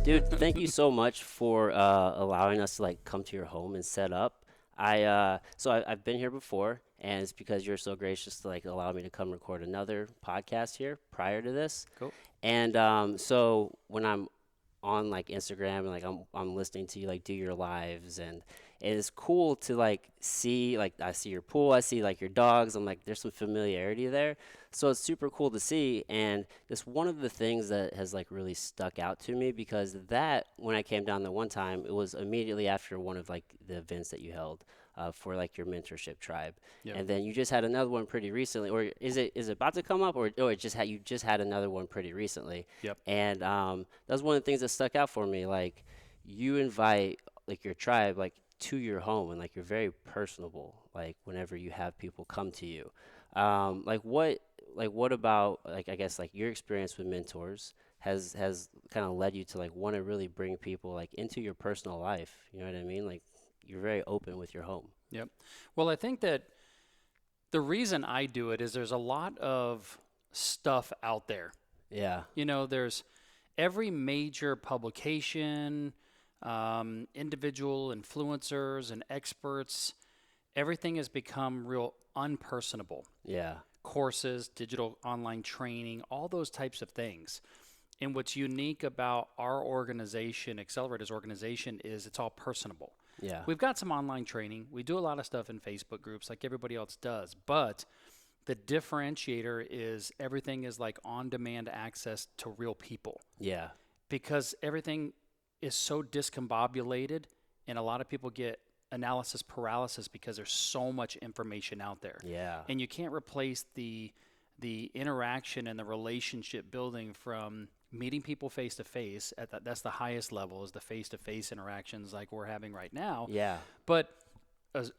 Dude, thank you so much for allowing us to like come to your home and set up. I've been here before, and it's because you're so gracious to like allow me to come record another podcast here prior to this. Cool. And so when I'm on like Instagram and like I'm listening to you like do your lives, and it's cool to like see, like I see your pool, I see like your dogs. I'm like there's some familiarity there. So it's super cool to see, and it's one of the things that has like really stuck out to me because that when I came down the one time, it was immediately after one of like the events that you held for like your mentorship tribe. Yep. And then you just had another one pretty recently, or is it about to come up, or it just had you just had another one pretty recently. Yep. And that was one of the things that stuck out for me. Like you invite like your tribe like to your home, and like you're very personable. Like whenever you have people come to you, what about like I guess like your experience with mentors has kind of led you to like want to really bring people like into your personal life. You know what I mean? Like you're very open with your home. Yep. Well, I think that the reason I do it is there's a lot of stuff out there. Yeah. There's every major publication, individual influencers and experts, everything has become real unpersonable. Yeah. Courses, digital online training, all those types of things. And what's unique about our organization, Accelerators organization, is it's all personable. Yeah. We've got some online training. We do a lot of stuff in Facebook groups like everybody else does. But the differentiator is everything is like on-demand access to real people. Yeah. Because everything is so discombobulated, and a lot of people get analysis paralysis because there's so much information out there. Yeah. And you can't replace the interaction and the relationship building from meeting people face to face. That's the highest level, is the face to face interactions like we're having right now. Yeah. But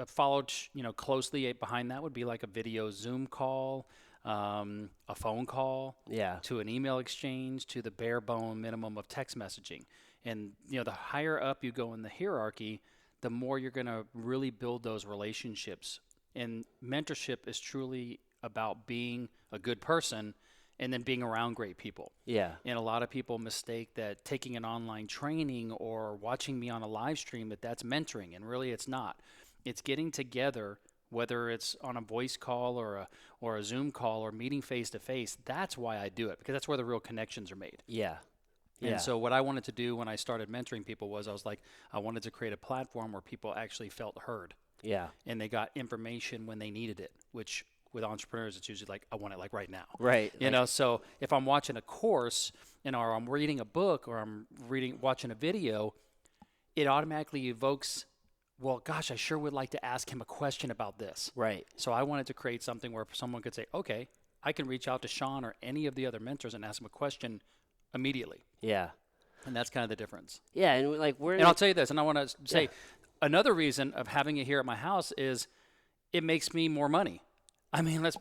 followed closely behind that would be like a video Zoom call, a phone call, Yeah. to an email exchange, to the bare bone minimum of text messaging. And the higher up you go in the hierarchy, the more you're going to really build those relationships. And mentorship is truly about being a good person and then being around great people. Yeah. And a lot of people mistake that taking an online training or watching me on a live stream, that's mentoring, and really it's not. It's getting together, whether it's on a voice call or a Zoom call or meeting face to face. That's why I do it, because that's where the real connections are made. Yeah. Yeah. And so what I wanted to do when I started mentoring people was I wanted to create a platform where people actually felt heard. Yeah. And they got information when they needed it, which with entrepreneurs, it's usually like, I want it like right now. Right. So if I'm watching a course, or I'm reading a book, or I'm watching a video, it automatically evokes, well, gosh, I sure would like to ask him a question about this. Right. So I wanted to create something where someone could say, okay, I can reach out to Shawn or any of the other mentors and ask him a question immediately. Yeah. And that's kind of the difference. Yeah. And like And I'll tell you this, and I want to say another reason of having it here at my house is it makes me more money. I mean, let's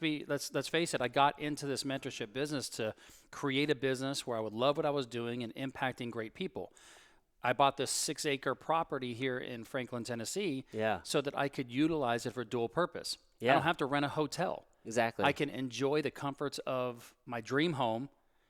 face it. I got into this mentorship business to create a business where I would love what I was doing and impacting great people. I bought this 6-acre property here in Franklin, Tennessee, so that I could utilize it for dual purpose. Yeah. I don't have to rent a hotel. Exactly. I can enjoy the comforts of my dream home.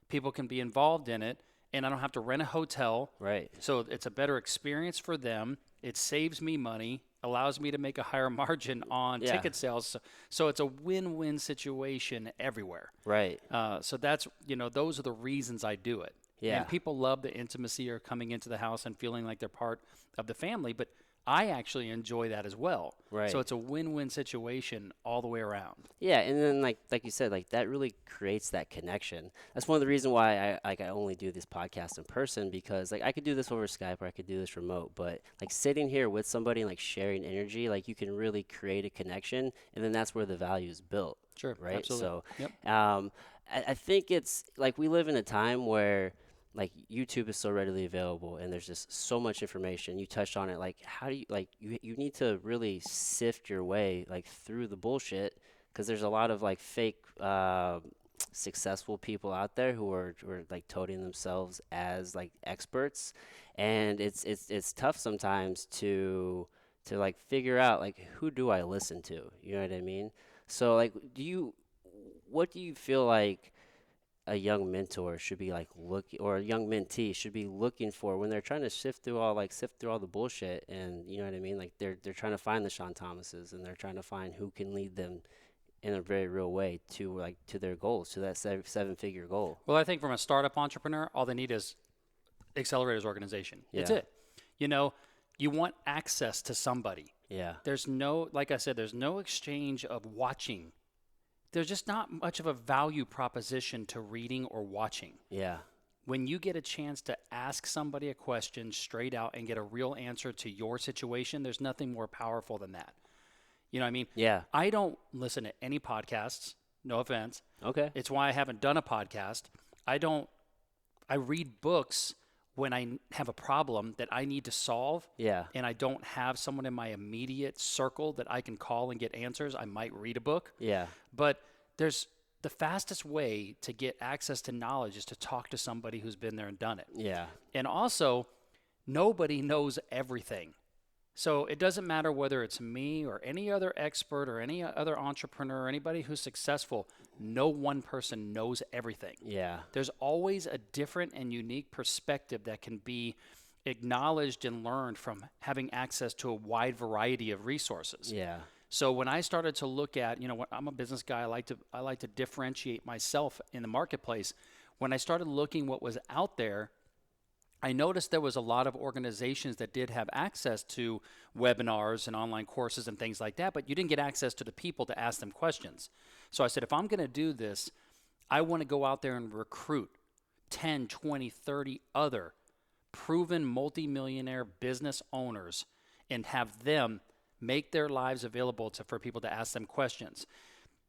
People can be involved in it, and I don't have to rent a hotel. Right. So it's a better experience for them. It saves me money, allows me to make a higher margin on ticket sales. So it's a win-win situation everywhere. Right. So that's, those are the reasons I do it. Yeah. And people love the intimacy of coming into the house and feeling like they're part of the family. But I actually enjoy that as well. Right. So it's a win-win situation all the way around. Yeah, and then like you said, like that really creates that connection. That's one of the reasons why I only do this podcast in person, because like I could do this over Skype or I could do this remote, but like sitting here with somebody and like sharing energy, like you can really create a connection, and then that's where the value is built. Sure, right? absolutely. So, Yep. I think it's like we live in a time where like YouTube is so readily available and there's just so much information. You touched on it. Like, how do you like you need to really sift your way like through the bullshit, because there's a lot of like fake successful people out there who are like toting themselves as like experts, and it's tough sometimes to like figure out like who do I listen to, you know what I mean? So like what do you feel like a young mentor should be like looking, or a young mentee should be looking for when they're trying to sift through all the bullshit, and you know what I mean? Like they're trying to find the Sean Thomases, and they're trying to find who can lead them in a very real way to like to their goals, to that seven-figure goal. Well, I think from a startup entrepreneur, all they need is Accelerators organization. It's Yeah. it. You know, you want access to somebody. Yeah. There's no, like I said, there's no exchange of watching. There's just not much of a value proposition to reading or watching. Yeah. When you get a chance to ask somebody a question straight out and get a real answer to your situation, there's nothing more powerful than that. You know what I mean? Yeah. I don't listen to any podcasts, no offense. Okay. It's why I haven't done a podcast. I read books when I have a problem that I need to solve. Yeah. And I don't have someone in my immediate circle that I can call and get answers. I might read a book. Yeah. But there's the fastest way to get access to knowledge is to talk to somebody who's been there and done it. Yeah. And also, nobody knows everything. So it doesn't matter whether it's me or any other expert or any other entrepreneur or anybody who's successful, no one person knows everything. Yeah. There's always a different and unique perspective that can be acknowledged and learned from having access to a wide variety of resources. Yeah. So when I started to look at, I'm a business guy, I like to differentiate myself in the marketplace. When I started looking what was out there, I noticed there was a lot of organizations that did have access to webinars and online courses and things like that, but you didn't get access to the people to ask them questions. So I said, if I'm going to do this, I want to go out there and recruit 10, 20, 30 other proven multimillionaire business owners and have them make their lives available for people to ask them questions.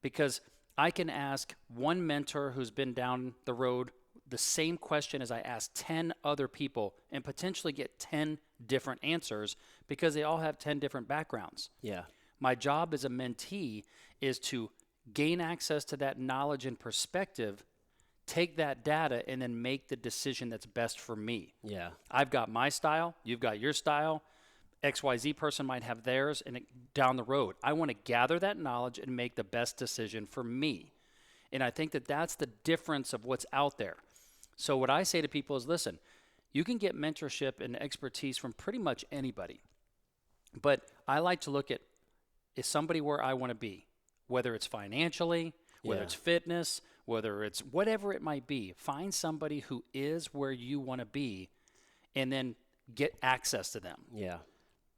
Because I can ask one mentor who's been down the road the same question as I asked 10 other people and potentially get 10 different answers because they all have 10 different backgrounds. Yeah. My job as a mentee is to gain access to that knowledge and perspective, take that data, and then make the decision that's best for me. Yeah. I've got my style, you've got your style, XYZ person might have theirs, and down the road, I want to gather that knowledge and make the best decision for me. And I think that that's the difference of what's out there. So what I say to people is, listen, you can get mentorship and expertise from pretty much anybody. But I like to look at, is somebody where I want to be? Whether it's financially, whether it's fitness, whether it's whatever it might be. Find somebody who is where you want to be and then get access to them. Yeah.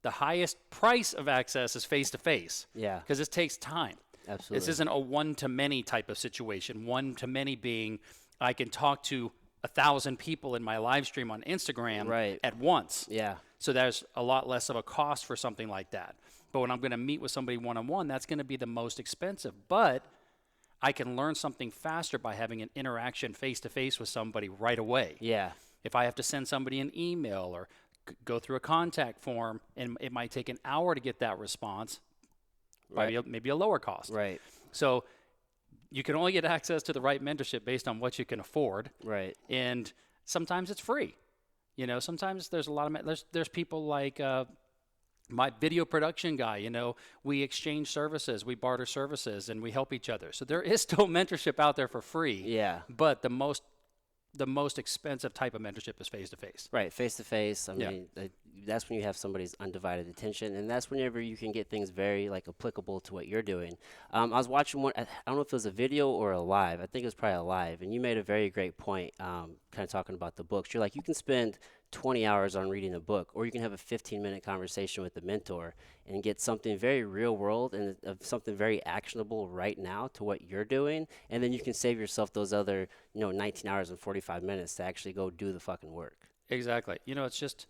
The highest price of access is face-to-face. Yeah. Because it takes time. Absolutely. This isn't a one-to-many type of situation. One-to-many being I can talk to 1,000 people in my live stream on Instagram at once. Yeah. So there's a lot less of a cost for something like that. But when I'm going to meet with somebody one-on-one, that's going to be the most expensive. But I can learn something faster by having an interaction face-to-face with somebody right away. Yeah. If I have to send somebody an email or go through a contact form, and it might take an hour to get that response, maybe a lower cost. Right. So you can only get access to the right mentorship based on what you can afford. Right. And sometimes it's free. Sometimes there's a lot of there's people like my video production guy. We exchange services, we barter services, and we help each other. So there is still mentorship out there for free. Yeah. But the most expensive type of mentorship is face-to-face. Right, face-to-face. I mean, that's when you have somebody's undivided attention, and that's whenever you can get things very, applicable to what you're doing. I was watching one, I don't know if it was a video or a live. I think it was probably a live, and you made a very great point, kind of talking about the books. You're like, you can spend 20 hours on reading a book, or you can have a 15-minute conversation with a mentor and get something very real world and something very actionable right now to what you're doing, and then you can save yourself those other 19 hours and 45 minutes to actually go do the fucking work. Exactly. It's just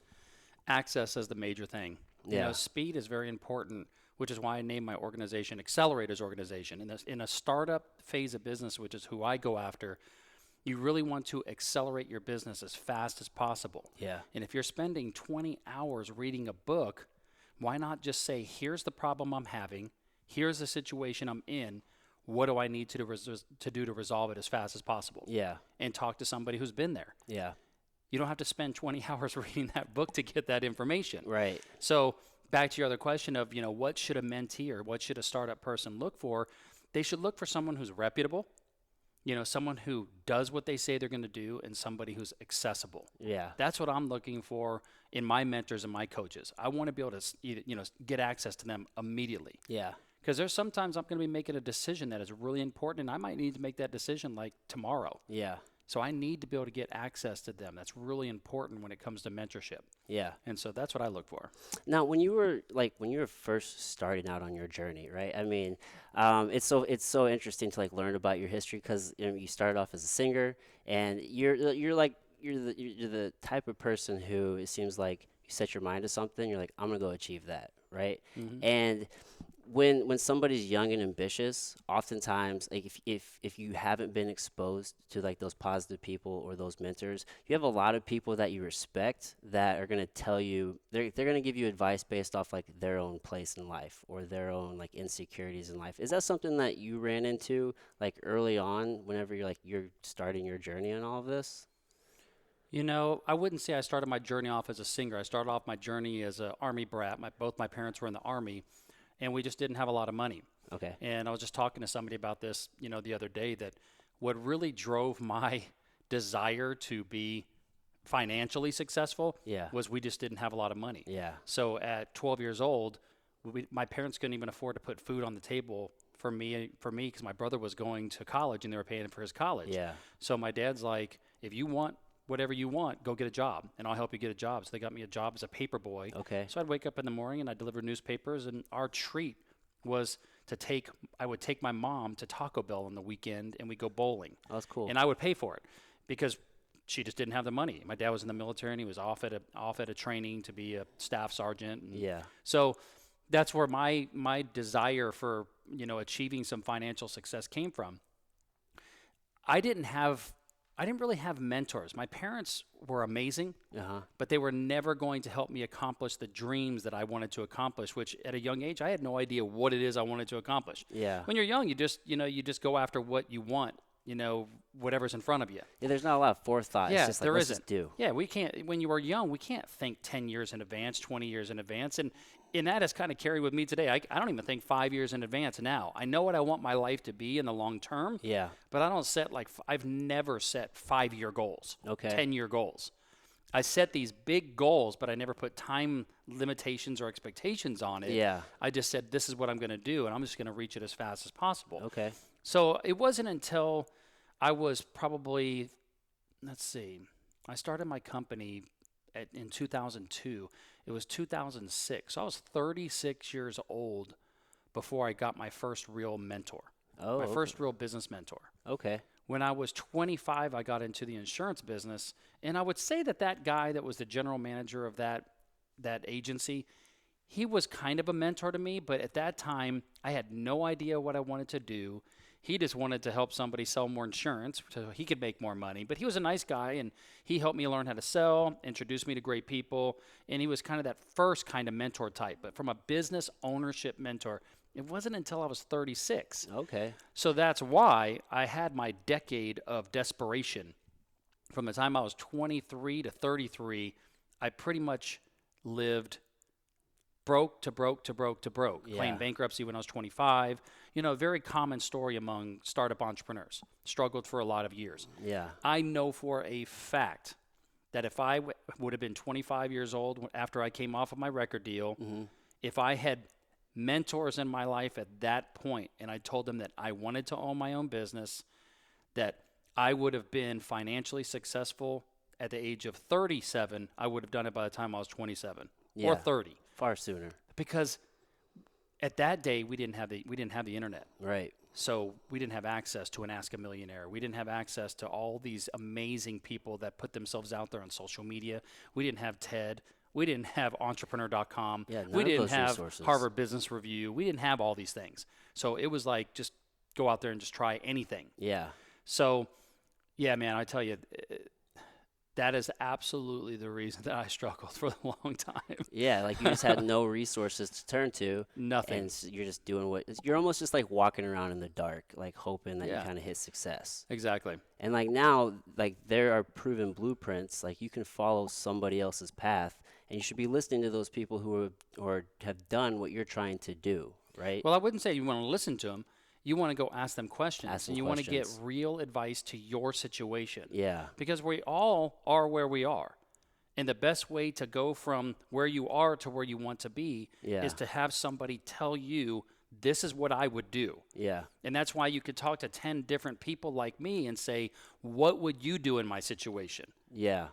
access is the major thing. Speed is very important, which is why I named my organization Accelerators Organization. In a startup phase of business, which is who I go after, you really want to accelerate your business as fast as possible. Yeah. And if you're spending 20 hours reading a book, why not just say, here's the problem I'm having, here's the situation I'm in, what do I need to do to resolve it as fast as possible? Yeah. And talk to somebody who's been there. Yeah. You don't have to spend 20 hours reading that book to get that information. Right. So back to your other question of, what should a mentee or what should a startup person look for? They should look for someone who's reputable. someone who does what they say they're going to do and somebody who's accessible. Yeah. That's what I'm looking for in my mentors and my coaches. I want to be able to, get access to them immediately. Yeah. Because there's sometimes I'm going to be making a decision that is really important, and I might need to make that decision like tomorrow. Yeah. So I need to be able to get access to them. That's really important when it comes to mentorship. Yeah. And so that's what I look for. Now, when you were first starting out on your journey, right? I mean, it's so interesting to like learn about your history because you started off as a singer, and you're the type of person who it seems like you set your mind to something, you're like, I'm gonna go achieve that, right? Mm-hmm. And when somebody's young and ambitious, oftentimes like if you haven't been exposed to like those positive people or those mentors, you have a lot of people that you respect that are going to tell you they're going to give you advice based off like their own place in life or their own like insecurities in life. Is that something that you ran into like early on whenever you're starting your journey in all of this? I wouldn't say I started my journey off as a singer. I started off my journey as an Army brat. Both my parents were in the Army, and we just didn't have a lot of money. Okay. And I was just talking to somebody about this, the other day, that what really drove my desire to be financially successful Yeah. was we just didn't have a lot of money. Yeah. So at 12 years old, my parents couldn't even afford to put food on the table for me because my brother was going to college and they were paying for his college. Yeah. So my dad's like, if you want whatever you want, go get a job, and I'll help you get a job. So they got me a job as a paper boy. Okay. So I'd wake up in the morning and I'd deliver newspapers, and our treat was I would take my mom to Taco Bell on the weekend, and we'd go bowling. Oh, that's cool. And I would pay for it because she just didn't have the money. My dad was in the military, and he was off at a training to be a staff sergeant. And Yeah. so that's where my desire for achieving some financial success came from. I didn't really have mentors. My parents were amazing, Uh-huh. but they were never going to help me accomplish the dreams that I wanted to accomplish, which at a young age, I had no idea what it is I wanted to accomplish. Yeah. When you're young, you just go after what you want, whatever's in front of you. Yeah, there's not a lot of forethought. Yeah, It's just like, there let's isn't. just do. Yeah, we can't, when you are young, we can't think 10 years in advance, 20 years in advance. And that has kind of carried with me today. I don't even think 5 years in advance now. I know what I want my life to be in the long term, Yeah. but I don't set I've never set 5-year goals, Okay. 10-year goals. I set these big goals, but I never put time limitations or expectations on it. Yeah. I just said, this is what I'm going to do, and I'm just going to reach it as fast as possible. Okay. So it wasn't until I was probably, I started my company in 2002. It was 2006. So I was 36 years old before I got my first real mentor, Oh, my okay. first real business mentor. Okay. When I was 25, I got into the insurance business, and I would say that guy that was the general manager of that agency, he was kind of a mentor to me, but at that time, I had no idea what I wanted to do. He just wanted to help somebody sell more insurance so he could make more money. But he was a nice guy, and he helped me learn how to sell, introduced me to great people, and he was kind of that first kind of mentor type. But from a business ownership mentor, it wasn't until I was 36. Okay. So that's why I had my decade of desperation. From the time I was 23 to 33, I pretty much lived broke to broke to broke to broke. Yeah. Claimed bankruptcy when I was 25. A very common story among startup entrepreneurs. Struggled for a lot of years. Yeah. I know for a fact that if I would have been 25 years old after I came off of my record deal, Mm-hmm. if I had mentors in my life at that point and I told them that I wanted to own my own business, that I would have been financially successful at the age of 37, I would have done it by the time I was 27 Yeah. or 30. Far sooner. Because at that day we didn't have the internet. Right. So we didn't have access to an Ask a Millionaire. We didn't have access to all these amazing people that put themselves out there on social media. We didn't have TED. We didn't have entrepreneur.com. Yeah, none We of didn't those have resources. Harvard Business Review. We didn't have all these things. So it was like just go out there and just try anything. Yeah. So, yeah, man, I tell you, that is absolutely the reason that I struggled for a long time. Yeah, like you just had no resources to turn to. Nothing. And you're just doing you're almost just like walking around in the dark, like hoping that you Yeah. kind of hit success. Exactly. And like now, like there are proven blueprints, like you can follow somebody else's path and you should be listening to those people who have done what you're trying to do, right? Well, I wouldn't say you want to listen to them. you want to go ask them questions, Ask them and you want to get questions. real advice to your situation. Yeah. Because we all are where we are. And the best way to go from where you are to where you want to be Yeah. is to have somebody tell you, this is what I would do. Yeah. And that's why you could talk to 10 different people like me and say, what would you do in my situation? Yeah.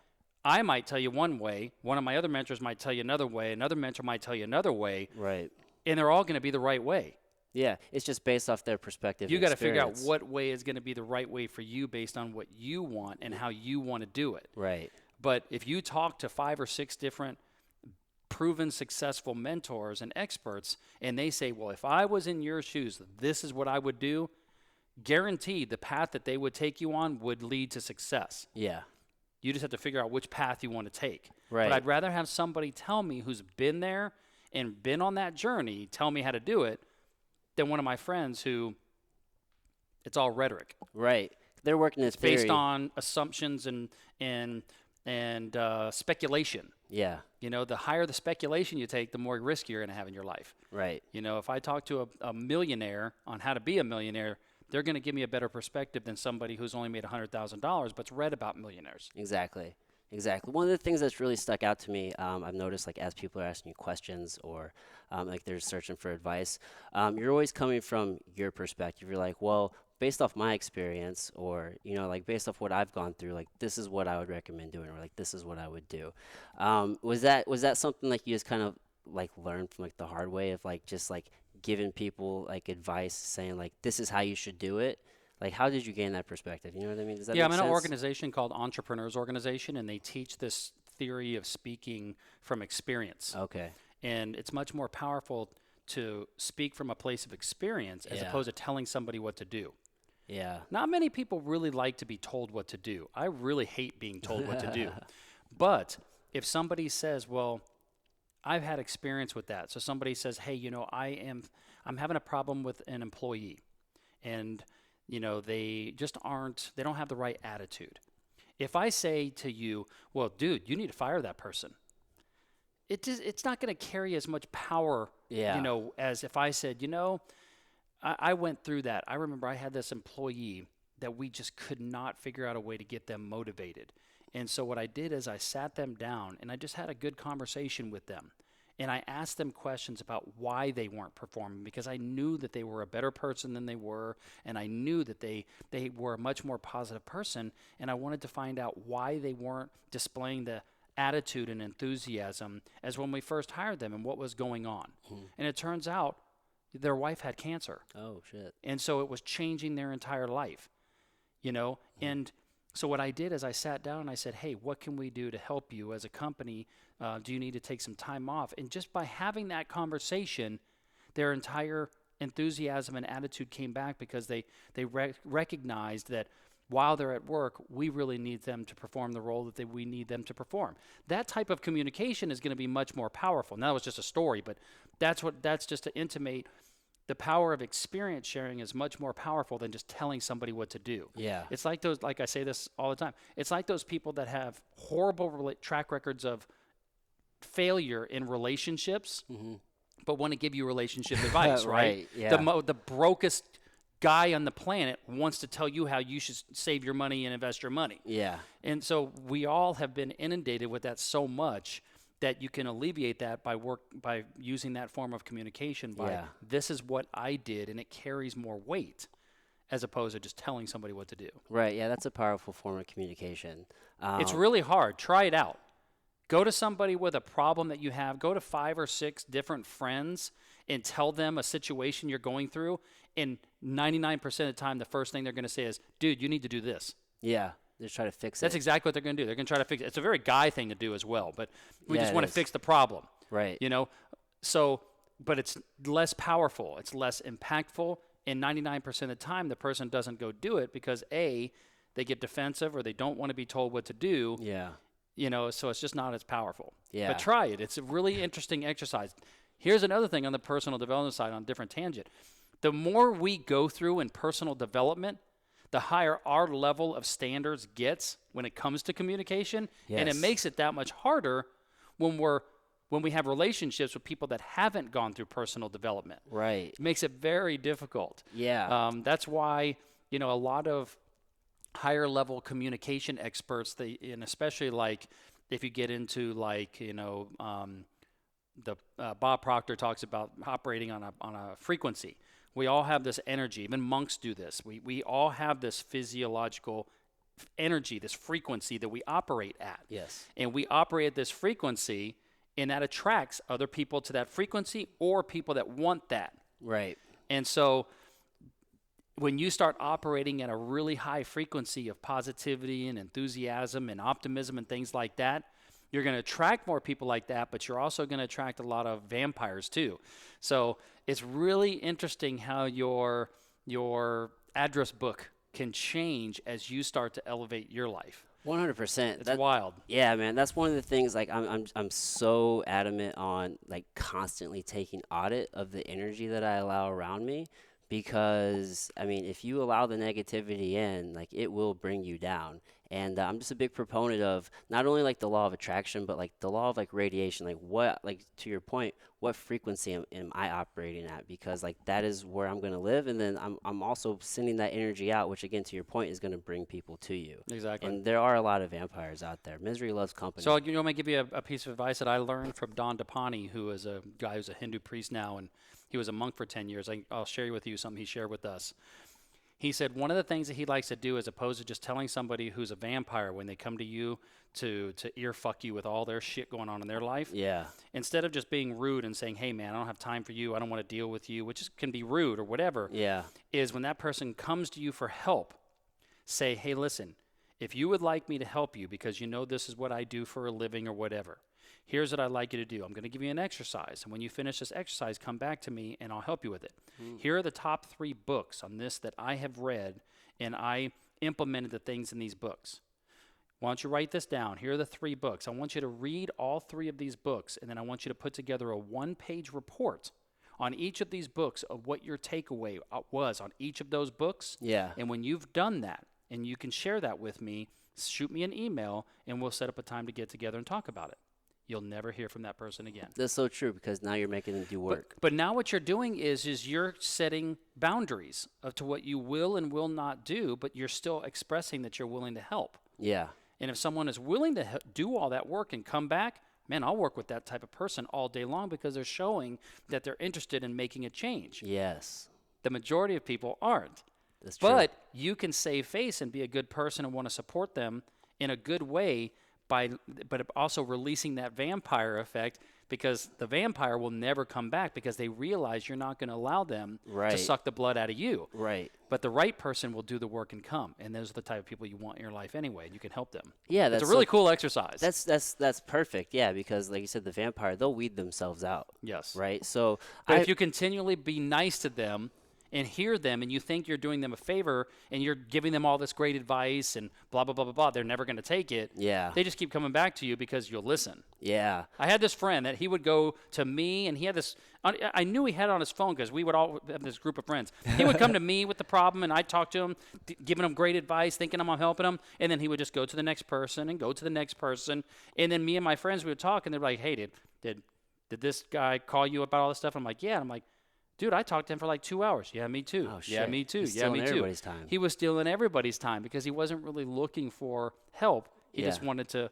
I might tell you one way. One of my other mentors might tell you another way. Another mentor might tell you another way. Right. And they're all going to be the right way. Yeah. It's just based off their perspective. You and got to figure out experience. what way is going to be the right way for you based on what you want and how you want to do it. Right. But if you talk to 5 or 6 different proven successful mentors and experts, and they say, well, if I was in your shoes, this is what I would do, guaranteed the path that they would take you on would lead to success. Yeah. You just have to figure out which path you want to take. Right. But I'd rather have somebody tell me who's been there and been on that journey, tell me how to do it, than one of my friends who it's all rhetoric. Right. They're working this theory. Based on assumptions and speculation. Yeah. You know, the higher the speculation you take, the more risk you're going to have in your life. Right. You know, if I talk to a millionaire on how to be a millionaire, they're going to give me a better perspective than somebody who's only made $100,000 but's read about millionaires. Exactly. Exactly. One of the things that's really stuck out to me, I've noticed, like, as people are asking you questions or like they're searching for advice, you're always coming from your perspective. You're like, well, based off my experience, or, you know, like based off what I've gone through, like this is what I would recommend doing, or like this is what I would do. Was that something like you just kind of like learned from like the hard way of like just like giving people like advice, saying like this is how you should do it? Like, how did you gain that perspective? You know what I mean? Does that Yeah, make I'm in an sense? organization called Entrepreneurs Organization, and they teach this theory of speaking from experience. Okay. And it's much more powerful to speak from a place of experience as Yeah. opposed to telling somebody what to do. Yeah. Not many people really like to be told what to do. I really hate being told what to do. But if somebody says, well, I've had experience with that. So somebody says, hey, you know, I'm having a problem with an employee, and you know, they don't have the right attitude. If I say to you, well, dude, you need to fire that person, it's not going to carry as much power, Yeah. you know, as if I said, you know, I went through that. I remember I had this employee that we just could not figure out a way to get them motivated. And so what I did is I sat them down and I just had a good conversation with them. And I asked them questions about why they weren't performing, because I knew that they were a better person than they were, and I knew that they were a much more positive person, and I wanted to find out why they weren't displaying the attitude and enthusiasm as when we first hired them and what was going on. And it turns out their wife had cancer. Oh, shit. And so it was changing their entire life, you know? And so what I did is I sat down and I said, hey, what can we do to help you as a company? Do you need to take some time off? And just by having that conversation, their entire enthusiasm and attitude came back, because they recognized that while they're at work, we really need them to perform the role that we need them to perform. That type of communication is going to be much more powerful. Now, that was just a story, but that's just to intimate the power of experience sharing is much more powerful than just telling somebody what to do. Yeah. It's like those, like I say this all the time, it's like those people that have horrible track records of failure in relationships, but want to give you relationship advice, right? Yeah. The brokest guy on the planet wants to tell you how you should save your money and invest your money. Yeah. And so we all have been inundated with that so much that you can alleviate that by using that form of communication by Yeah. this is what I did, and it carries more weight as opposed to just telling somebody what to do. Right. Yeah, that's a powerful form of communication. It's really hard. Try it out. Go to somebody with a problem that you have. Go to 5 or 6 different friends and tell them a situation you're going through. And 99% of the time, the first thing they're going to say is, dude, you need to do this. Yeah. Just try to fix That's it. exactly what they're going to do. They're going to try to fix it. It's a very guy thing to do as well, but we Yeah, just it want to is. fix the problem, Right. you know? So, but it's less powerful. It's less impactful. And 99% of the time, the person doesn't go do it because A, they get defensive or they don't want to be told what to do. Yeah. You know, so it's just not as powerful. Yeah. But try it. It's a really interesting exercise. Here's another thing on the personal development side, on a different tangent. The more we go through in personal development, the higher our level of standards gets when it comes to communication. And it Yes. makes it that much harder when when we have relationships with people that haven't gone through personal development. Right. It makes it very difficult. Yeah. That's why, a lot of higher level communication experts, and especially like if you get into like, Bob Proctor talks about operating on a frequency. We all have this energy. Even monks do this. We all have this physiological energy, this frequency that we operate at. Yes. And we operate at this frequency, and that attracts other people to that frequency or people that want that. Right. And so when you start operating at a really high frequency of positivity and enthusiasm and optimism and things like that, you're going to attract more people like that, but you're also going to attract a lot of vampires too. So it's really interesting how your address book can change as you start to elevate your life. 100%. It's wild. Yeah, man. That's one of the things. Like, I'm so adamant on like constantly taking audit of the energy that I allow around me, because I mean, if you allow the negativity in, like it will bring you down. And I'm just a big proponent of not only like the law of attraction, but like the law of like radiation. Like what, like to your point, what frequency am I operating at? Because like that is where I'm going to live, and then I'm also sending that energy out, which again, to your point, is going to bring people to you. Exactly. And there are a lot of vampires out there. Misery loves company. So you want me to give you a piece of advice that I learned from Don Dapani, who is a guy who's a Hindu priest now, and he was a monk for 10 years. I'll share with you something he shared with us. He said one of the things that he likes to do, as opposed to just telling somebody who's a vampire when they come to you to ear fuck you with all their shit going on in their life. Yeah. Instead of just being rude and saying, hey man, I don't have time for you, I don't want to deal with you, which can be rude or whatever. Yeah. Is when that person comes to you for help, say, hey, listen, if you would like me to help you because you know this is what I do for a living or whatever, here's what I'd like you to do. I'm going to give you an exercise. And when you finish this exercise, come back to me and I'll help you with it. Here are the top 3 books on this that I have read, and I implemented the things in these books. Why don't you write this down? Here are the 3 books. I want you to read all 3 of these books, and then I want you to put together a 1-page report on each of these books of what your takeaway was on each of those books. Yeah. And when you've done that, and you can share that with me, shoot me an email, and we'll set up a time to get together and talk about it. You'll never hear from that person again. That's so true, because now you're making them do work. But now what you're doing is you're setting boundaries of to what you will and will not do, but you're still expressing that you're willing to help. Yeah. And if someone is willing to do all that work and come back, man, I'll work with that type of person all day long, because they're showing that they're interested in making a change. Yes. The majority of people aren't. That's true. But you can save face and be a good person and want to support them in a good way but also releasing that vampire effect, because the vampire will never come back because they realize you're not going to allow them to suck the blood out of you. Right. But the right person will do the work and come, and those are the type of people you want in your life anyway, and you can help them. Yeah, that's a really cool exercise. That's perfect. Yeah, because like you said, the vampire, they'll weed themselves out. Yes. Right. So if you continually be nice to them and hear them, and you think you're doing them a favor, and you're giving them all this great advice and blah, blah, blah, blah, blah, they're never going to take it. Yeah. They just keep coming back to you because you'll listen. Yeah. I had this friend that he would go to me, and he had this, I knew he had it on his phone because we would all have this group of friends. He would come to me with the problem, and I'd talk to him, giving him great advice, thinking I'm helping him, and then he would just go to the next person and go to the next person. And then me and my friends, we would talk, and they're like, hey, did this guy call you about all this stuff? I'm like, yeah. And I'm like, dude, I talked to him for like 2 hours. Yeah, me too. Oh, shit. Yeah, me too. He's yeah, me stealing too. everybody's time. He was stealing everybody's time because he wasn't really looking for help. He just wanted to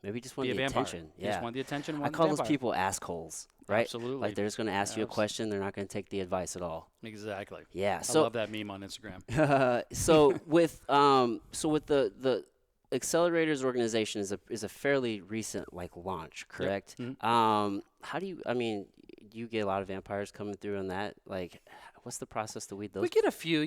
maybe just want be a the vampire. attention. He just wanted the attention. I call those people assholes, right? Absolutely. Like they're just going to ask you a question. They're not going to take the advice at all. Exactly. Yeah. I So love that meme on Instagram. so with the Accelerators organization is a fairly recent like launch, correct? Yep. How do you get a lot of vampires coming through on that? Like, what's the process to weed those? We get a few.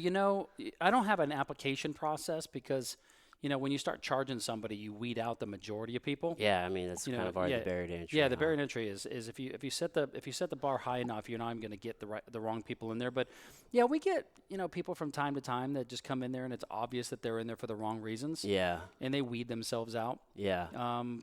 I don't have an application process because, when you start charging somebody, you weed out the majority of people. Yeah, I mean that's kind of already the barrier to entry. Yeah, the barrier to entry is if you set the bar high enough, you're not even going to get the wrong people in there. But yeah, we get people from time to time that just come in there and it's obvious that they're in there for the wrong reasons. Yeah, and they weed themselves out. Yeah.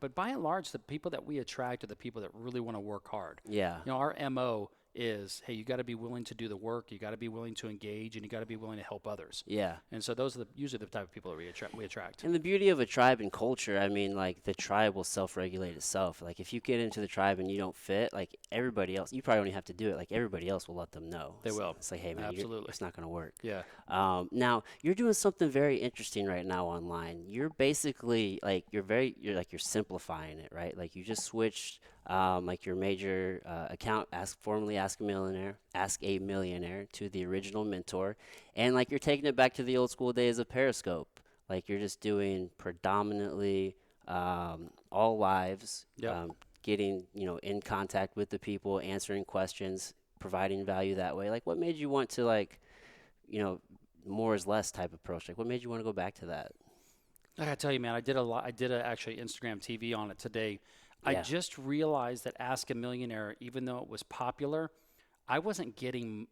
But by and large, the people that we attract are the people that really want to work hard. Yeah. Our MO is, hey, you got to be willing to do the work, you got to be willing to engage, and you got to be willing to help others. Yeah. And so those are usually the type of people that we attract. And the beauty of a tribe and culture, I mean, like the tribe will self-regulate itself. Like if you get into the tribe and you don't fit, like everybody else, you probably don't even have to do it. Like everybody else will let them know. They will. It's like, hey man, Absolutely. it's not going to work. Yeah. Now you're doing something very interesting right now online. You're basically like you're simplifying it, right? Like you just switched like your major account, formerly Ask a Millionaire, to the original Mentor, and like you're taking it back to the old school days of Periscope. Like you're just doing predominantly all lives, Yep. getting in contact with the people, answering questions, providing value that way. Like what made you want to like you know more is less type approach? Like what made you want to go back to that? I gotta tell you, man, I did a lot. I did actually Instagram TV on it today. I Yeah. just realized that Ask a Millionaire, even though it was popular, I wasn't getting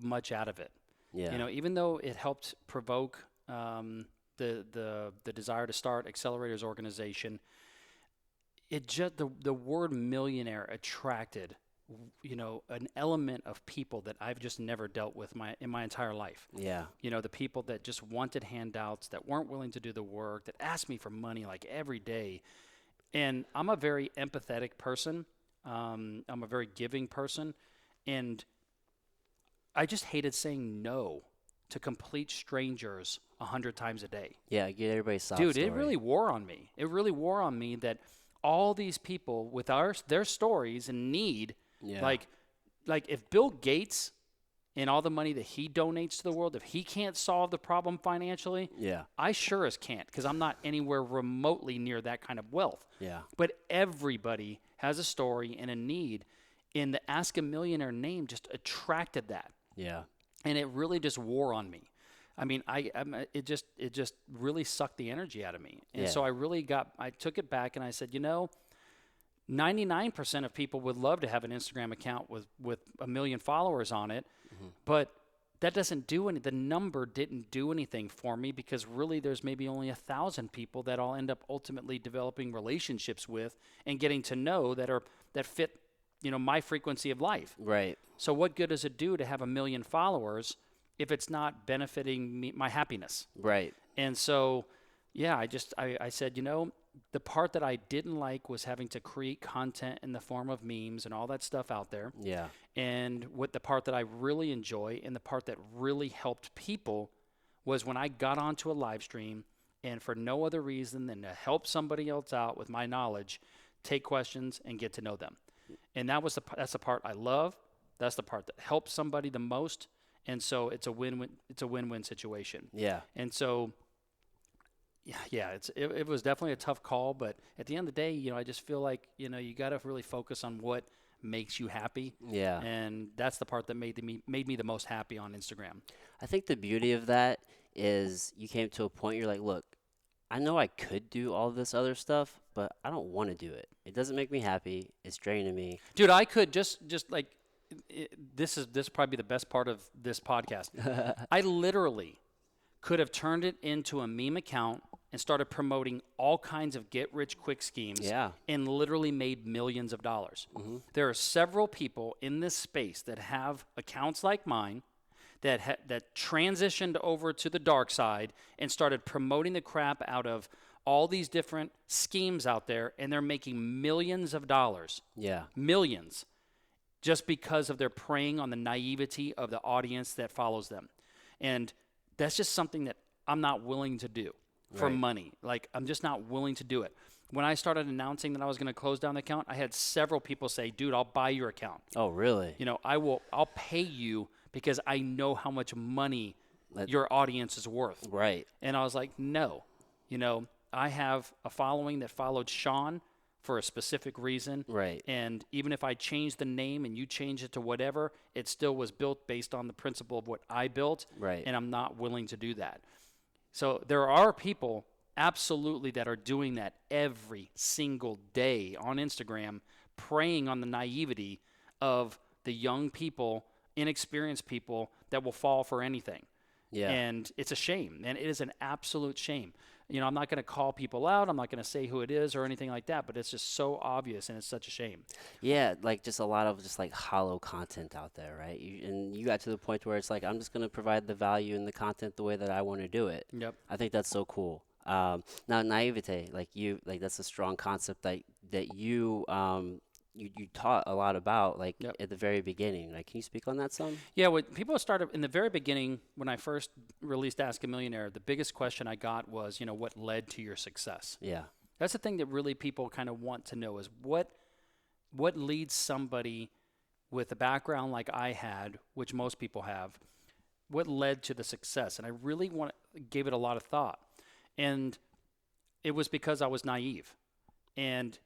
much out of it. Yeah. Even though it helped provoke the desire to start Accelerators organization, it just the word millionaire attracted an element of people that I've just never dealt with in my entire life. Yeah. The people that just wanted handouts, that weren't willing to do the work, that asked me for money like every day. And I'm a very empathetic person. I'm a very giving person. And I just hated saying no to complete strangers 100 times a day. Yeah, get everybody's sob Dude, story. it really wore on me. It really wore on me that all these people with their stories and need, Yeah. like if Bill Gates and all the money that he donates to the world, if he can't solve the problem financially, Yeah. I sure as can't, because I'm not anywhere remotely near that kind of wealth. Yeah. But everybody has a story and a need, and the Ask a Millionaire name just attracted that, Yeah. and it really just wore on me. I mean, it just really sucked the energy out of me, and Yeah. so I took it back and I said, 99% of people would love to have an Instagram account with 1 million followers on it, but that doesn't the number didn't do anything for me, because really there's maybe only 1,000 people that I'll end up ultimately developing relationships with and getting to know that fit, my frequency of life. Right. So what good does it do to have 1 million followers if it's not benefiting me, my happiness? Right. And so, yeah, I said, the part that I didn't like was having to create content in the form of memes and all that stuff out there. Yeah. And what the part that I really enjoy and the part that really helped people was when I got onto a live stream, and for no other reason than to help somebody else out with my knowledge, take questions and get to know them. And that's the part I love. That's the part that helps somebody the most. And so it's a win-win. It's a win-win situation. Yeah. And so, yeah, it was definitely a tough call. But at the end of the day, I just feel like you got to really focus on what makes you happy. Yeah. And that's the part that made me the most happy on Instagram. I think the beauty of that is you came to a point you're like, look, I know I could do all this other stuff, but I don't want to do it. It doesn't make me happy. It's draining me. Dude, I could just like this is probably the best part of this podcast. I literally could have turned it into a meme account and started promoting all kinds of get-rich-quick schemes. Yeah. And literally made millions of dollars. Mm-hmm. There are several people in this space that have accounts like mine that transitioned over to the dark side and started promoting the crap out of all these different schemes out there, and they're making millions of dollars. Yeah. Millions. Just because of their preying on the naivety of the audience that follows them. And that's just something that I'm not willing to do for Right. money. Like, I'm just not willing to do it. When I started announcing that I was going to close down the account, I had several people say, dude, I'll buy your account. Oh, really? I'll pay you because I know how much money your audience is worth. Right. And I was like, no. I have a following that followed Shawn for a specific reason. Right. And even if I changed the name and you changed it to whatever, it still was built based on the principle of what I built. Right. And I'm not willing to do that. So there are people absolutely that are doing that every single day on Instagram, preying on the naivety of the young people, inexperienced people that will fall for anything. Yeah. And it's a shame, and it is an absolute shame. I'm not going to call people out. I'm not going to say who it is or anything like that, but it's just so obvious, and it's such a shame. Yeah, like just a lot of just like hollow content out there, right? And you got to the point where it's like I'm just gonna provide the value and the content the way that I want to do it. Yep. I think that's so cool. Now naivete, like that's a strong concept that you taught a lot about like Yep. at the very beginning. Like, can you speak on that some? Yeah, when people started in the very beginning, when I first released Ask a Millionaire, the biggest question I got was, what led to your success? Yeah. That's the thing that really people kind of want to know is what leads somebody with a background like I had, which most people have, what led to the success? And I really gave it a lot of thought. And it was because I was naive. And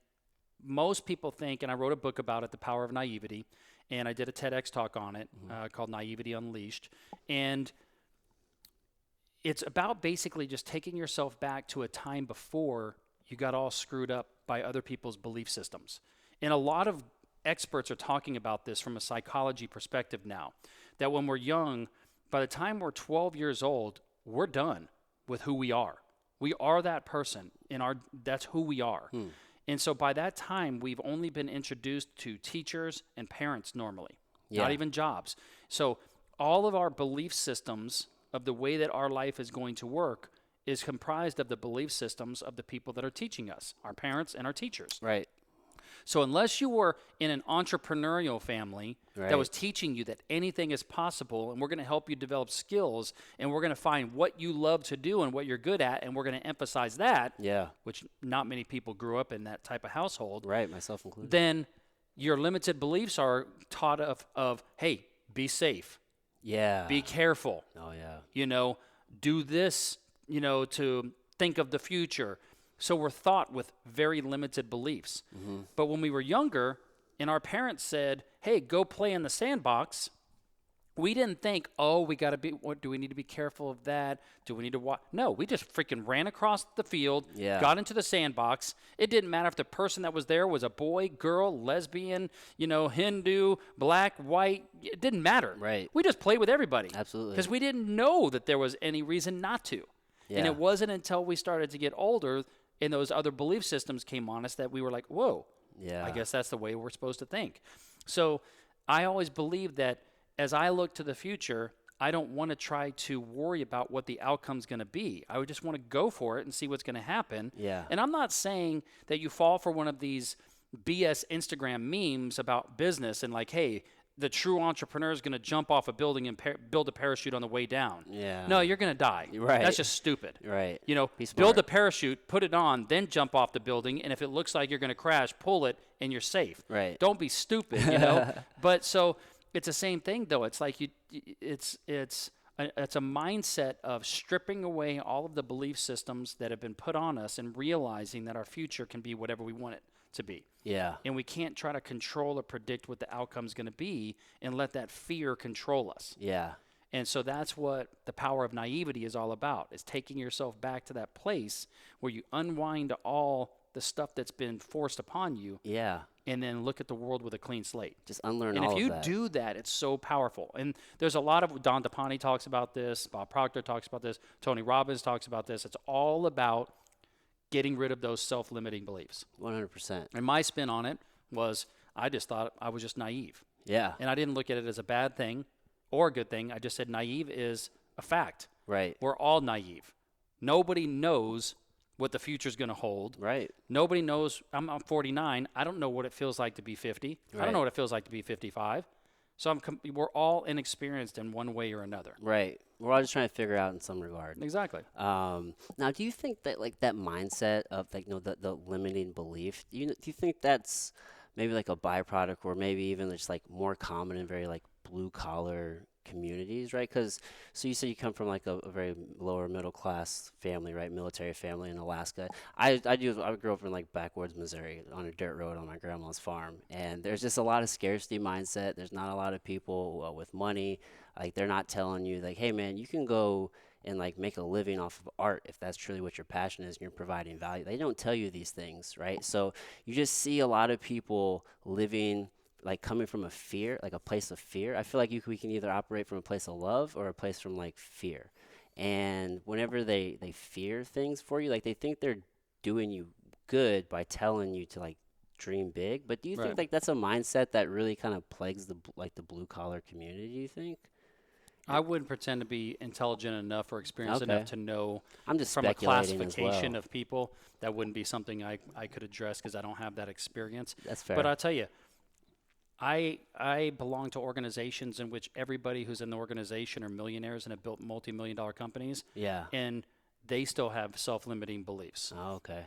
most people think, and I wrote a book about it, The Power of Naivety, and I did a TEDx talk on it called Naivety Unleashed. And it's about basically just taking yourself back to a time before you got all screwed up by other people's belief systems. And a lot of experts are talking about this from a psychology perspective now, that when we're young, by the time we're 12 years old, we're done with who we are. We are that person, and that's who we are. And so by that time, we've only been introduced to teachers and parents normally, not even jobs. So all of our belief systems of the way that our life is going to work is comprised of the belief systems of the people that are teaching us, our parents and our teachers. Right. So unless you were in an entrepreneurial family that was Right. teaching you that anything is possible, and we're going to help you develop skills, and we're going to find what you love to do and what you're good at, and we're going to emphasize that, Yeah. which not many people grew up in that type of household, Right. Myself included. then your limited beliefs are taught of hey, be safe, Yeah. be careful, Oh yeah. do this, to think of the future. So we're taught with very limited beliefs. But when we were younger and our parents said, hey, go play in the sandbox, we didn't think, oh, what do we need to be careful of that? Do we need to watch? No, we just freaking ran across the field, Yeah. got into the sandbox. It didn't matter if the person that was there was a boy, girl, lesbian, Hindu, black, white. It didn't matter. Right. We just played with everybody. Absolutely. Because we didn't know that there was any reason not to. And Yeah. it wasn't until we started to get older and those other belief systems came on us that we were like, whoa, Yeah. I guess that's the way we're supposed to think. So I always believe that as I look to the future, I don't want to try to worry about what the outcome's going to be. I would just want to go for it and see what's going to happen. Yeah. And I'm not saying that you fall for one of these BS Instagram memes about business and like, hey, the true entrepreneur is going to jump off a building and build a parachute on the way down. Yeah. No, you're going to die. Right. That's just stupid. Right. Be Build smart. a parachute, put it on, then jump off the building, and if it looks like you're going to crash, pull it, and you're safe. Right. Don't be stupid, But so it's the same thing, though. It's like it's a mindset of stripping away all of the belief systems that have been put on us and realizing that our future can be whatever we want it to be. Yeah. And we can't try to control or predict what the outcome's going to be and let that fear control us. Yeah. And so that's what the power of naivety is all about, is taking yourself back to that place where you unwind all the stuff that's been forced upon you Yeah. and then look at the world with a clean slate. Just unlearn And all if of you that. do that, it's so powerful. And there's a lot of, Don DePani talks about this, Bob Proctor talks about this, Tony Robbins talks about this. It's all about getting rid of those self-limiting beliefs. 100%. And my spin on it was I just thought I was just naive. Yeah. And I didn't look at it as a bad thing or a good thing. I just said naive is a fact. Right. We're all naive. Nobody knows what the future's going to hold. Right. Nobody knows. I'm 49. I don't know what it feels like to be 50. I Right. don't know what it feels like to be 55. So we're all inexperienced in one way or another. Right. We're all just trying to figure out in some regard. Exactly. Now, do you think that like that mindset of like the limiting belief? Do you think that's maybe like a byproduct, or maybe even just like more common in very like blue collar communities, right? Because so you said you come from like a very lower middle class family, right? Military family in Alaska. I grew up in like backwoods Missouri on a dirt road on my grandma's farm, and there's just a lot of scarcity mindset. There's not a lot of people with money. Like they're not telling you like, hey man, you can go and like make a living off of art if that's truly what your passion is and you're providing value. They don't tell you these things, right? So you just see a lot of people living like coming from a fear, like a place of fear. I feel like we can either operate from a place of love or a place from like fear. And whenever they fear things for you, like they think they're doing you good by telling you to like dream big. But do you think Right. like that's a mindset that really kind of plagues like the blue collar community, do you think? I wouldn't pretend to be intelligent enough or experienced enough Okay. to know I'm just from a speculating as classification well. of people. That wouldn't be something I could address because I don't have that experience. That's But fair. I'll tell you, I belong to organizations in which everybody who's in the organization are millionaires and have built multi-million-dollar companies, Yeah. and they still have self-limiting beliefs. Oh, okay.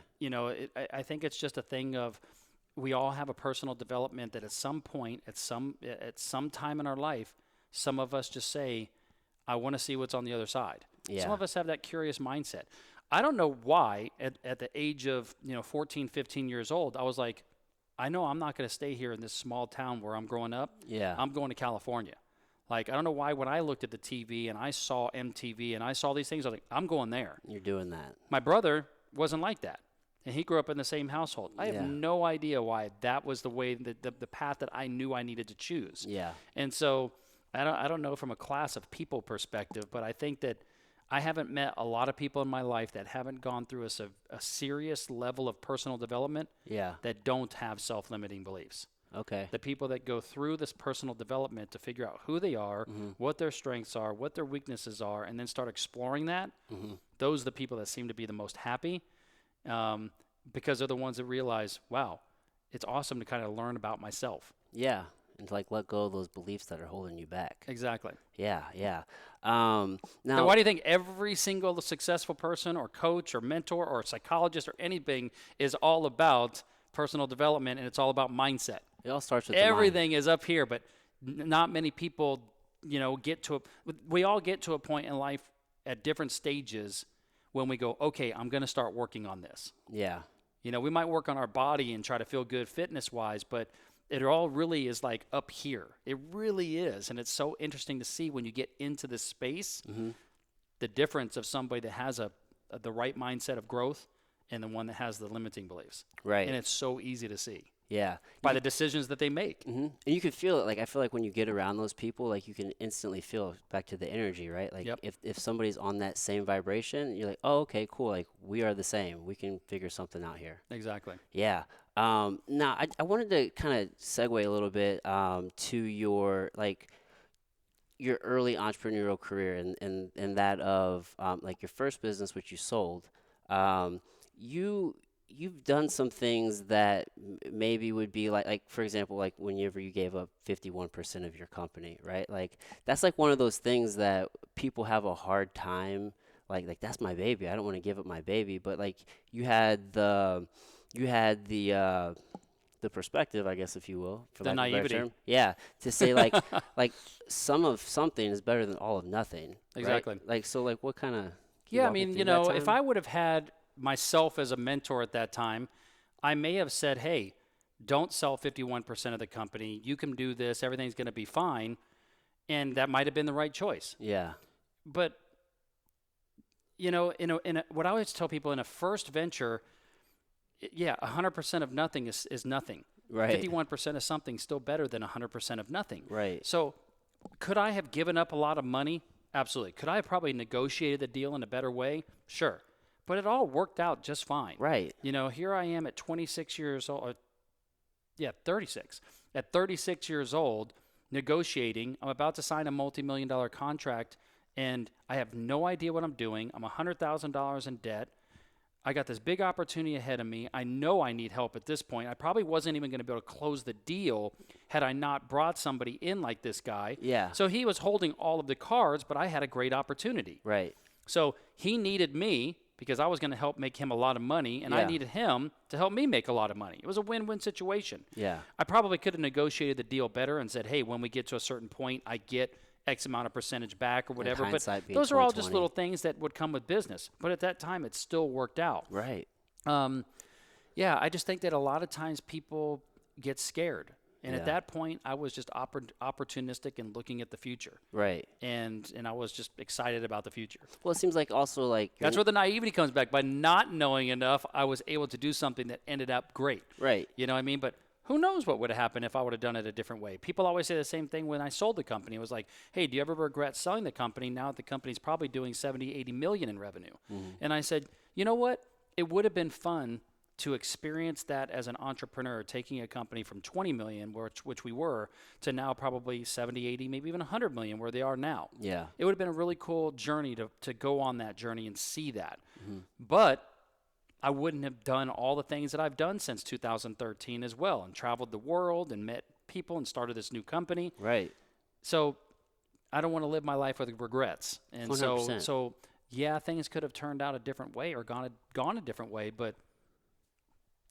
I think it's just a thing of we all have a personal development that at some point, at some time in our life, some of us just say, I want to see what's on the other side. Some Yeah. of us have that curious mindset. I don't know why at the age of 14, 15 years old, I was like, I know I'm not going to stay here in this small town where I'm growing up. Yeah. I'm going to California. Like, I don't know why when I looked at the TV and I saw MTV and I saw these things, I was like, I'm going there. You're doing that. My brother wasn't like that. And he grew up in the same household. I have Yeah. no idea why that was the way, the path that I knew I needed to choose. Yeah. And so I don't know from a class of people perspective, but I think that I haven't met a lot of people in my life that haven't gone through a serious level of personal development Yeah. that don't have self-limiting beliefs. Okay. The people that go through this personal development to figure out who they are, what their strengths are, what their weaknesses are, and then start exploring that, those are the people that seem to be the most happy because they're the ones that realize, wow, it's awesome to kind of learn about myself. Yeah. And to like let go of those beliefs that are holding you back. Exactly. Yeah. Yeah. Now, Now, why do you think every single successful person or coach or mentor or psychologist or anything is all about personal development and it's all about mindset? it all starts with the mind. Everything is up here, but not many people, get to we all get to a point in life at different stages when we go, okay, I'm going to start working on this. Yeah. We might work on our body and try to feel good fitness wise, but it all really is like up here. It really is. And it's so interesting to see when you get into this space, the difference of somebody that has the right mindset of growth and the one that has the limiting beliefs. Right. And it's so easy to see Yeah. by the decisions that they make. And you can feel it. Like I feel like when you get around those people, like you can instantly feel back to the energy, right? Like Yep. if somebody's on that same vibration, you're like, oh, okay, cool. Like we are the same. We can figure something out here. Exactly. Yeah. Now I wanted to kind of segue a little bit to your like your early entrepreneurial career and that of like your first business, which you sold. Um, you've done some things that maybe would be like for example, like whenever you gave up 51% of your company, right? Like that's like one of those things that people have a hard time. Like that's my baby. I don't want to give up my baby, but like you had the perspective, I guess, if you will, for The lack of a better naivety. term. Yeah, to say like some of something is better than all of nothing. Right? Exactly. Like so, like what kind of? Yeah, I mean, if I would have had myself as a mentor at that time, I may have said, hey, don't sell 51% of the company. You can do this. Everything's going to be fine. And that might have been the right choice. Yeah. But, what I always tell people in a first venture, 100% of nothing is nothing. Right. 51% of something is still better than 100% of nothing. Right. So could I have given up a lot of money? Absolutely. Could I have probably negotiated the deal in a better way? Sure. But it all worked out just fine. Right. Here I am at 26 years old. 36. At 36 years old, negotiating. I'm about to sign a multi-million-dollar contract, and I have no idea what I'm doing. I'm $100,000 in debt. I got this big opportunity ahead of me. I know I need help at this point. I probably wasn't even going to be able to close the deal had I not brought somebody in like this guy. Yeah. So he was holding all of the cards, but I had a great opportunity. Right. So he needed me because I was going to help make him a lot of money, and I Yeah. needed him to help me make a lot of money. It was a win-win situation. Yeah. I probably could have negotiated the deal better and said, hey, when we get to a certain point, I get X amount of percentage back or whatever. But hindsight being those are all just 20/20. little things that would come with business. But at that time, it still worked out. Right. I just think that a lot of times people get scared. And Yeah. at that point, I was just opportunistic and looking at the future. Right. And I was just excited about the future. Well, it seems like also like That's where the naivety comes back. By not knowing enough, I was able to do something that ended up great. right. You know what I mean? But Who knows what would have happened if I would have done it a different way? People always say the same thing when I sold the company. It was like, hey, do you ever regret selling the company now that the company's probably doing 70, 80 million in revenue? And I said, you know what? It would have been fun to experience that as an entrepreneur, taking a company from 20 million, which we were, to now probably 70, 80, maybe even 100 million where they are now. Yeah. It would have been a really cool journey to go on that journey and see that. But I wouldn't have done all the things that I've done since 2013 as well, and traveled the world and met people and started this new company. Right. So I don't want to live my life with regrets. And 100%. so yeah, things could have turned out a different way or gone a different way, but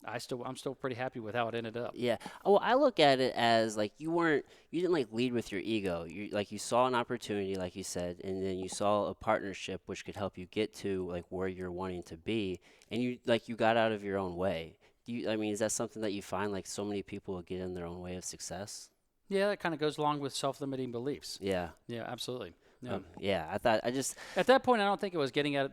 I'm still pretty happy with how it ended up. Yeah. Well, I look at it as like you didn't like lead with your ego. You saw an opportunity, like you said, and then you saw a partnership which could help you get to like where you're wanting to be, and you got out of your own way. I mean, is that something that you find like so many people get in their own way of success? Yeah, that kind of goes along with self-limiting beliefs. Yeah. Yeah, absolutely. Yeah. Yeah. At that point, I don't think it was getting out.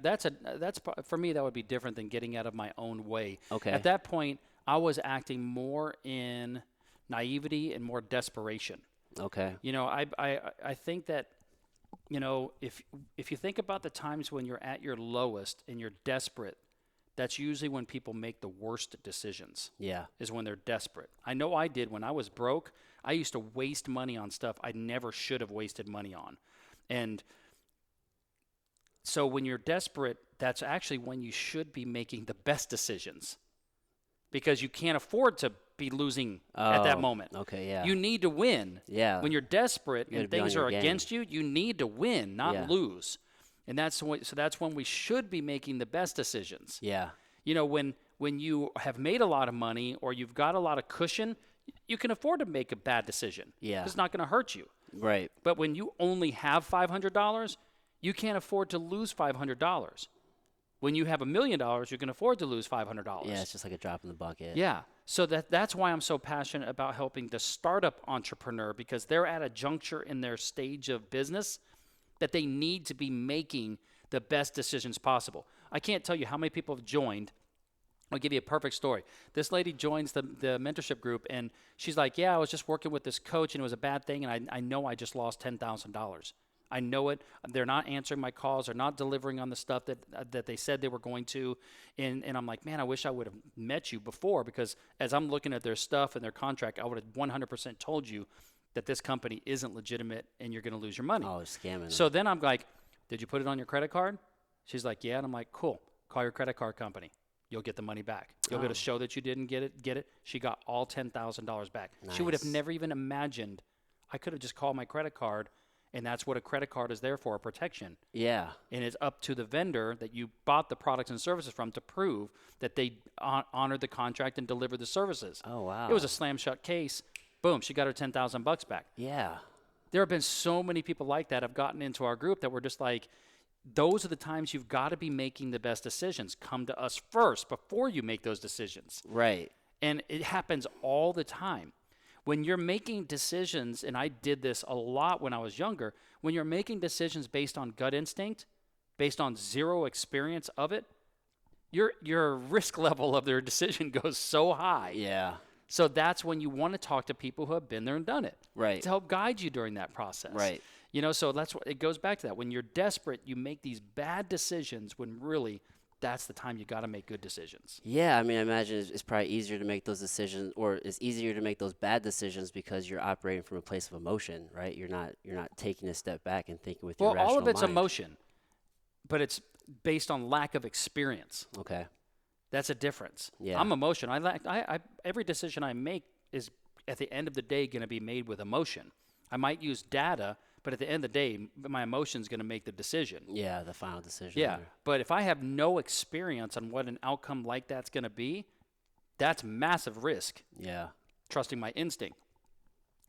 For me, that would be different than getting out of my own way. Okay. At that point, I was acting more in naivety and more desperation. Okay. You know, I think that, you know, if you think about the times when you're at your lowest and you're desperate, that's usually when people make the worst decisions. Yeah. Is when they're desperate. I know I did when I was broke. I used to waste money on stuff I never should have wasted money on. And so when you're desperate, that's actually when you should be making the best decisions, because you can't afford to be losing at that moment. Okay, yeah. You need to win. Yeah. When you're desperate You gotta and be on things your are game. against you, you need to win, not lose. And that's when we should be making the best decisions. Yeah. You know, when you have made a lot of money or you've got a lot of cushion, you can afford to make a bad decision. Yeah. It's not going to hurt you. Right. But when you only have $500, you can't afford to lose $500. When you have $1 million, you can afford to lose $500. Yeah, it's just like a drop in the bucket. Yeah. So that's why I'm so passionate about helping the startup entrepreneur, because they're at a juncture in their stage of business that they need to be making the best decisions possible. I can't tell you how many people have joined. I'll give you a perfect story. This lady joins the mentorship group, and she's like, yeah, I was just working with this coach, and it was a bad thing, and I know I just lost $10,000. I know it. They're not answering my calls. They're not delivering on the stuff that they said they were going to. And I'm like, man, I wish I would have met you before, because as I'm looking at their stuff and their contract, I would have 100% told you that this company isn't legitimate and you're going to lose your money. Oh, it's scamming. So then I'm like, did you put it on your credit card? She's like, yeah. And I'm like, cool. Call your credit card company. You'll get the money back. You'll be able to show that you didn't get it. She got all $10,000 back. Nice. She would have never even imagined. I could have just called my credit card, and that's what a credit card is there for, a protection. Yeah. And it's up to the vendor that you bought the products and services from to prove that they honored the contract and delivered the services. Oh, wow. It was a slam shut case. Boom, she got her $10,000 back. Yeah. There have been so many people like that have gotten into our group that we're just like, those are the times you've got to be making the best decisions. Come to us first before you make those decisions. Right. And it happens all the time. When you're making decisions, and I did this a lot when I was younger, when you're making decisions based on gut instinct, based on zero experience of it, your risk level of their decision goes so high. Yeah. So that's when you want to talk to people who have been there and done it. Right. To help guide you during that process. Right. You know, so that's what it goes back to that. When you're desperate, you make these bad decisions when really that's the time you got to make good decisions. Yeah, I mean, I imagine it's probably easier to make those decisions, or it's easier to make those bad decisions because you're operating from a place of emotion, right? You're not taking a step back and thinking with your rational mind. All of it's emotion, but it's based on lack of experience. Okay. That's a difference. Yeah. I'm emotion. Every decision I make is at the end of the day going to be made with emotion. I might use data, but at the end of the day, my emotion's going to make the decision. Yeah, the final decision. Yeah, but if I have no experience on what an outcome like that's going to be, that's massive risk. Yeah. Trusting my instinct.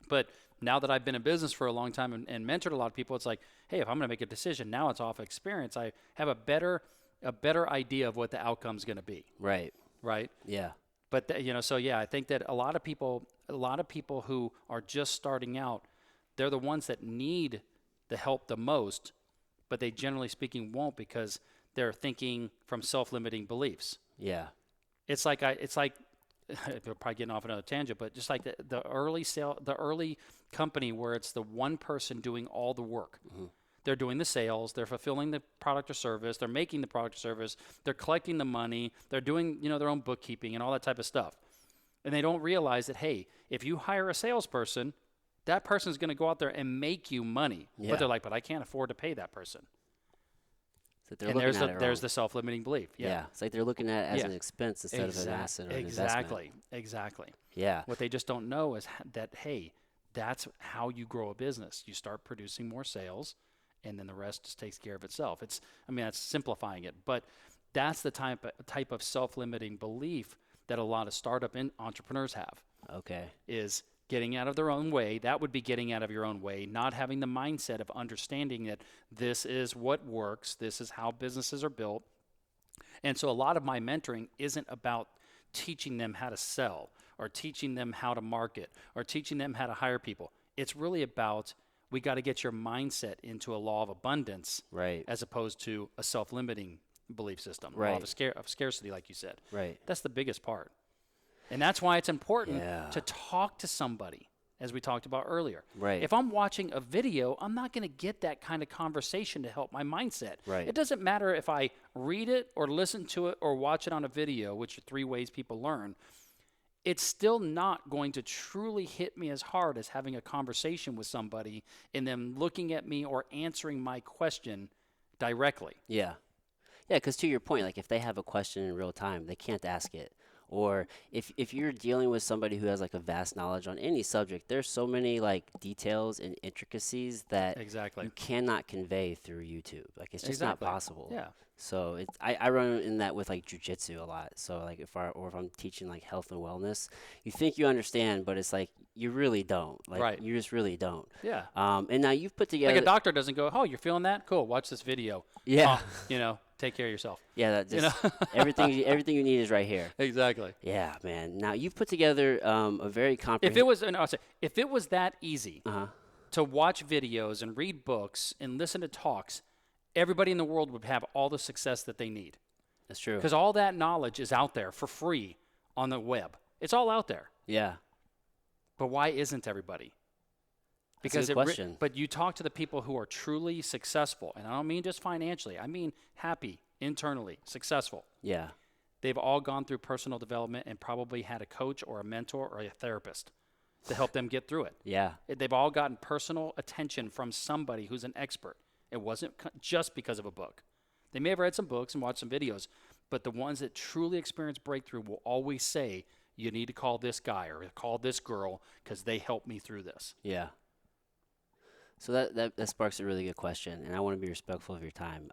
But now that I've been in business for a long time and mentored a lot of people, it's like, hey, if I'm going to make a decision, now it's off experience. I have a better idea of what the outcome's going to be. Right. Right? Yeah. But so yeah, I think that a lot of people who are just starting out, they're the ones that need the help the most, but they generally speaking won't, because they're thinking from self-limiting beliefs. Yeah. It's like we're probably getting off another tangent, but just like the early company where it's the one person doing all the work. Mm-hmm. They're doing the sales, they're fulfilling the product or service, they're making the product or service, they're collecting the money, they're doing, their own bookkeeping and all that type of stuff. And they don't realize that, hey, if you hire a salesperson, that person's going to go out there and make you money. Yeah. But they're like, but I can't afford to pay that person. So they're And looking at it there's wrong. the self-limiting belief. Yeah. It's like they're looking at it as Yeah. an expense instead of an asset or an investment. Exactly. Yeah. What they just don't know is that, hey, that's how you grow a business. You start producing more sales, and then the rest just takes care of itself. That's simplifying it, but that's the type of self-limiting belief that a lot of startup entrepreneurs have. Okay. Is getting out of their own way. That would be getting out of your own way, not having the mindset of understanding that this is what works, this is how businesses are built. And so a lot of my mentoring isn't about teaching them how to sell or teaching them how to market or teaching them how to hire people. It's really about, we got to get your mindset into a law of abundance, Right. as opposed to a self-limiting belief system, Right. law of scarcity, like you said. Right. That's the biggest part. And that's why it's important Yeah. to talk to somebody, as we talked about earlier. Right. If I'm watching a video, I'm not going to get that kind of conversation to help my mindset. Right. It doesn't matter if I read it or listen to it or watch it on a video, which are 3 ways people learn. It's still not going to truly hit me as hard as having a conversation with somebody and them looking at me or answering my question directly. Yeah. Yeah, because to your point, like if they have a question in real time, they can't ask it. Or if you're dealing with somebody who has like a vast knowledge on any subject, there's so many like details and intricacies that Exactly. you cannot convey through YouTube. Like it's just Exactly. not possible. Yeah. So I run in that with like jujitsu a lot. So like if I'm teaching like health and wellness, you think you understand, but it's like you really don't. Like Right. you just really don't. Yeah. And now you've put together Like a doctor doesn't go, oh, you're feeling that? Cool. Watch this video. Yeah. Take care of yourself. Yeah, that just everything you need is right here. Exactly. Yeah, man. Now you've put together a very If comprehensive. if it was that easy Uh huh. to watch videos and read books and listen to talks, everybody in the world would have all the success that they need. That's true. Because all that knowledge is out there for free on the web. It's all out there. Yeah. But why isn't everybody? That's a good question. But you talk to the people who are truly successful, and I don't mean just financially. I mean happy, internally, successful. Yeah. They've all gone through personal development and probably had a coach or a mentor or a therapist to help them get through it. Yeah. They've all gotten personal attention from somebody who's an expert. It wasn't just because of a book. They may have read some books and watched some videos, but the ones that truly experience breakthrough will always say, you need to call this guy or call this girl because they helped me through this. Yeah. So that sparks a really good question, and I want to be respectful of your time.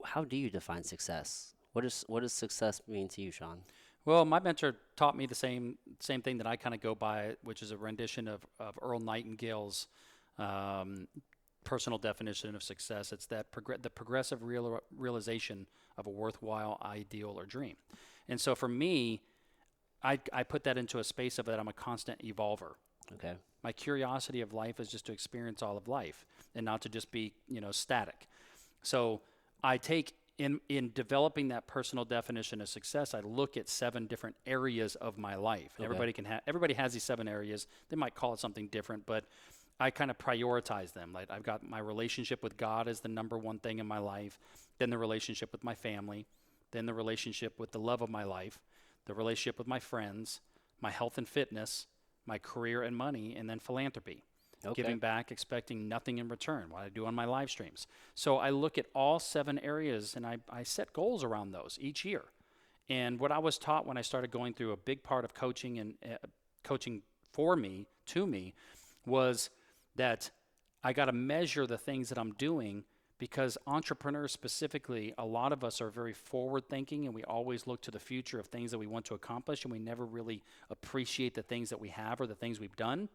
How do you define success? What does success mean to you, Shawn? Well, my mentor taught me the same thing that I kind of go by, which is a rendition of Earl Nightingale's personal definition of success. It's that the progressive realization of a worthwhile ideal or dream. And so for me, I put that into a space of that I'm a constant evolver. Okay. My curiosity of life is just to experience all of life and not to just be, static. So I take in developing that personal definition of success, I look at 7 different areas of my life. And Okay. everybody has these 7 areas. They might call it something different, but I kind of prioritize them. Like I've got my relationship with God as the number 1 thing in my life, then the relationship with my family, then the relationship with the love of my life, the relationship with my friends, my health and fitness, my career and money, and then philanthropy. Okay. Giving back, expecting nothing in return, what I do on my live streams. So I look at all 7 areas and I set goals around those each year. And what I was taught when I started going through a big part of coaching and coaching to me, was that I got to measure the things that I'm doing, because entrepreneurs specifically, a lot of us are very forward thinking and we always look to the future of things that we want to accomplish, and we never really appreciate the things that we have or the things we've done.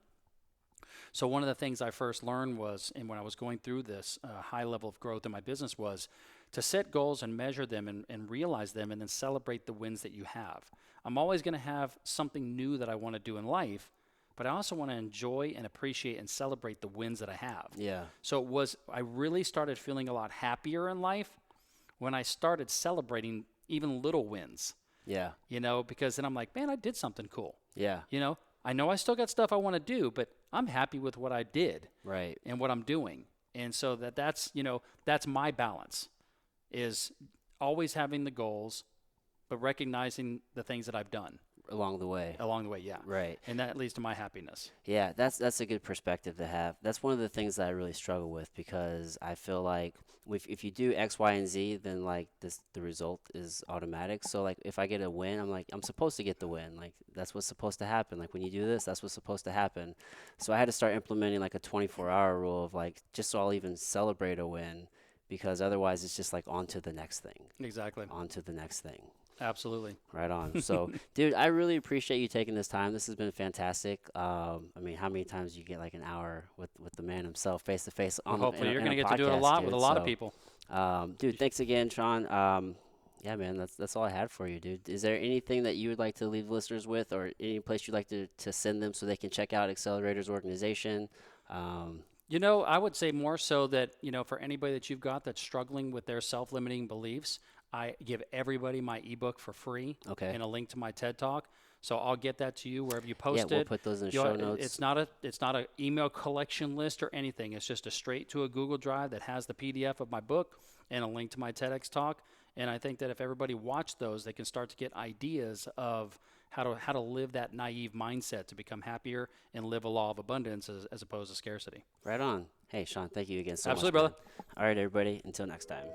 So one of the things I first learned was, and when I was going through this high level of growth in my business, was to set goals and measure them and realize them, and then celebrate the wins that you have. I'm always going to have something new that I want to do in life, but I also want to enjoy and appreciate and celebrate the wins that I have. Yeah. So I really started feeling a lot happier in life when I started celebrating even little wins. Yeah. because then I'm like, man, I did something cool. Yeah. I know I still got stuff I want to do, but I'm happy with what I did Right. and what I'm doing. And so that's my balance, is always having the goals, but recognizing the things that I've done Along the way. along the way. Yeah. Right. And that leads to my happiness. Yeah, that's a good perspective to have. That's one of the things that I really struggle with, because I feel like if you do X, Y, and Z, then like the result is automatic. So like if I get a win, I'm like I'm supposed to get the win. Like that's what's supposed to happen. Like when you do this, that's what's supposed to happen. So I had to start implementing like a 24-hour rule of like just so I'll even celebrate a win, because otherwise it's just like on to the next thing, Exactly. on to the next thing. Absolutely. Right on. So, dude, I really appreciate you taking this time. This has been fantastic. I mean, how many times you get like an hour with the man himself, face to face Well, on hopefully you're in going a to get to do it a podcast, lot dude. with a lot of So, people. dude, thanks again, Shawn. Yeah, man, that's all I had for you, dude. Is there anything that you would like to leave listeners with, or any place you'd like to send them so they can check out Accelerators Organization? Um, I would say more so that, for anybody that you've got that's struggling with their self-limiting beliefs, I give everybody my ebook for free okay. and a link to my TED Talk. So I'll get that to you wherever you post Yeah, it. we'll put those in the show notes. It's not a email collection list or anything. It's just a straight to a Google Drive that has the PDF of my book and a link to my TEDx talk. And I think that if everybody watched those, they can start to get ideas of how to live that naive mindset to become happier and live a law of abundance as opposed to scarcity. Right on. Hey, Shawn, thank you again so Absolutely, much. brother. Man. All right, everybody. Until next time.